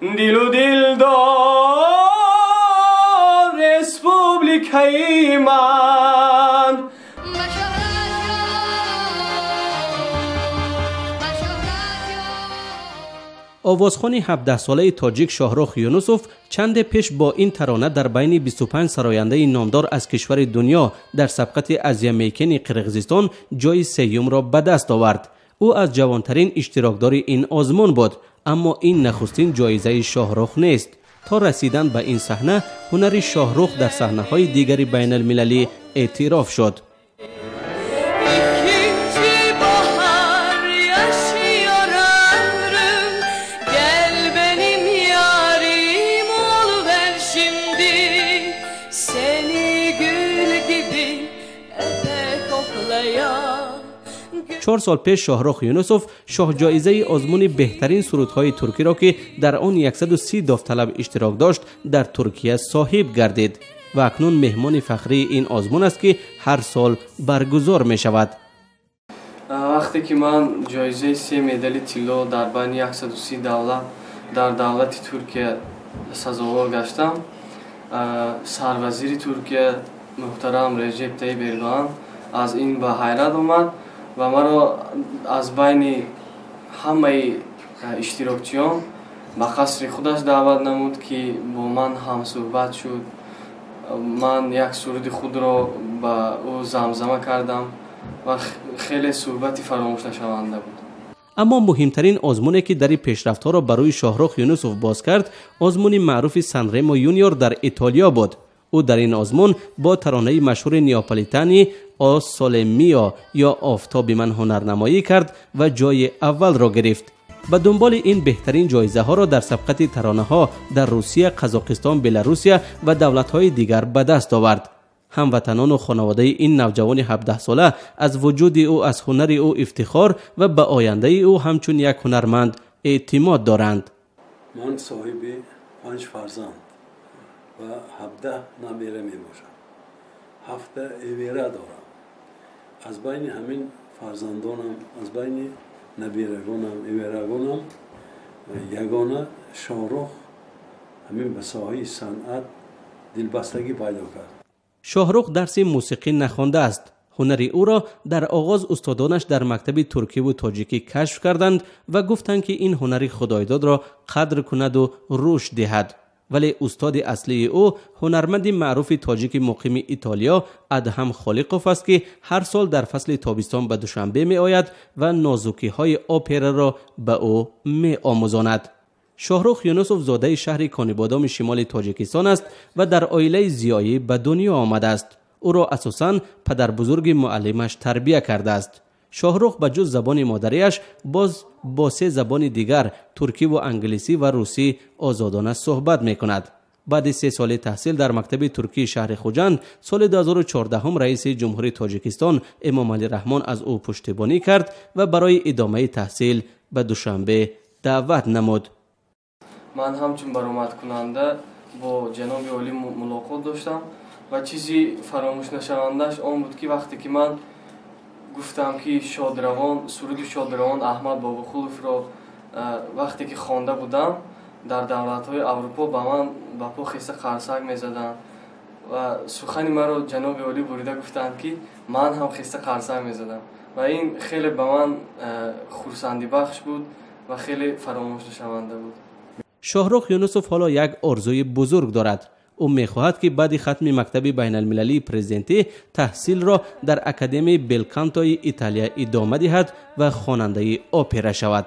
दिल दिलदार रेस्पुब्लिकई मन آوازخوان 17 ساله تاجیک شاهرخ یونسوف چند پیش با این ترانه در بین 25 سراینده نامدار از کشور دنیا در سبقت آزیا میکن قرقیزستان جای سوم را به دست آورد. او از جوانترین اشتراکدار این آزمون بود، اما این نخستین جایزه شاهرخ نیست. تا رسیدن به این صحنه، هنر شاهرخ در صحنه‌های دیگری بین المللی اعتراف شد. چهار سال پیش شاهرخ یونسوف شاه جایزه آزمون بهترین سرودهای ترکی را که در آن 130 داوطلب اشتراک داشت در ترکیه صاحب گردید و اکنون مهمان فخری این آزمون است که هر سال برگزار می شود. وقتی که من جایزه 3 مدال طلا در بین 130 دولت در دولت ترکیه سزاوار گشتم، سروزیر ترکیه محترم رجب طیب اردوغان از این به حیرت آمد و مرا از بین همه اشتراکچیان به قصر خودش دعوت نمود که با من هم صحبت شد. من یک سرود خود را با او زمزمه کردم و خیلی صحبتی فراموش نشونده بود. اما مهمترین آزمونی که در پیشرفت‌ها را برای شاهرخ یونسوف باز کرد، آزمون معروف سانرمو یونیور در ایتالیا بود. او در این آزمون با ترانه مشهور نیاپولیتانی آ سول میا یا آفتاب من هنرنمایی کرد و جای اول را گرفت. به دنبال این بهترین جایزه ها را در سبقت ترانه ها در روسیه، قزاقستان، بلاروسیا و دولت های دیگر به دست آورد. هموطنان و خانواده این نوجوان 17 ساله از وجود او، از هنر او افتخار و به آینده او همچون یک هنرمند اعتماد دارند. من صاحب 5 فرزند و 17 نبیره می باشم. 7 ایویره دارم. از بین همین فرزندانم، از بین نبیرگانم، ایویرگانم یگانه شاهرخ همین به ساحه صنعت دلبستگی پیدا کرد. شاهرخ درس موسیقی نخوانده است. هنر او را در آغاز استادانش در مکتب ترکی و تاجیکی کشف کردند و گفتند که این هنر خدایداد را قدر کند و رشد دهد. ولی استاد اصلی او هنرمند معروف تاجیک مقیم ایتالیا ادهم خالقوف است که هر سال در فصل تابستان به دوشنبه می آید و نازکی های اپرا را به او می آموزاند. شاهرخ یونسوف زاده شهر کانیبادام شمال تاجیکستان است و در عائله زیایی به دنیا آمده است. او را اساساً پدر بزرگ معلمش تربیت کرده است. شاهرخ به جز زبان مادریش باز با 3 زبان دیگر ترکی و انگلیسی و روسی آزادانه صحبت می کند. بعد 3 سال تحصیل در مکتب ترکی شهر خوجند، سال 2014 رئیس جمهوری تاجیکستان امام علی رحمان از او پشتیبانی کرد و برای ادامه تحصیل به دوشنبه دعوت نمود. من همچون برآمد کننده با جناب عالی ملاقات داشتم و چیزی فراموش نشونده‌اش آن بود که وقتی که من گفتم که شادروان، سرود شادروان احمد باباخولوف را وقتی که خوانده بودم در دولت‌های اروپا به من با پا خیسه قرصک می‌زدند و سخنی مرا جناب عالی بریده گفتند که من هم خیسه قرصک می‌زدم و این خیلی به من خرسندی بخش بود و خیلی فراموش نشونده بود. شاهرخ یونسوف حالا یک آرزوی بزرگ دارد. او می‌خواهد که بعد ختم مکتب بین المللی پرزنتی تحصیل را در اکادمی بلکانتوی ایتالیا ادامه دهد و خواننده اپرا شود.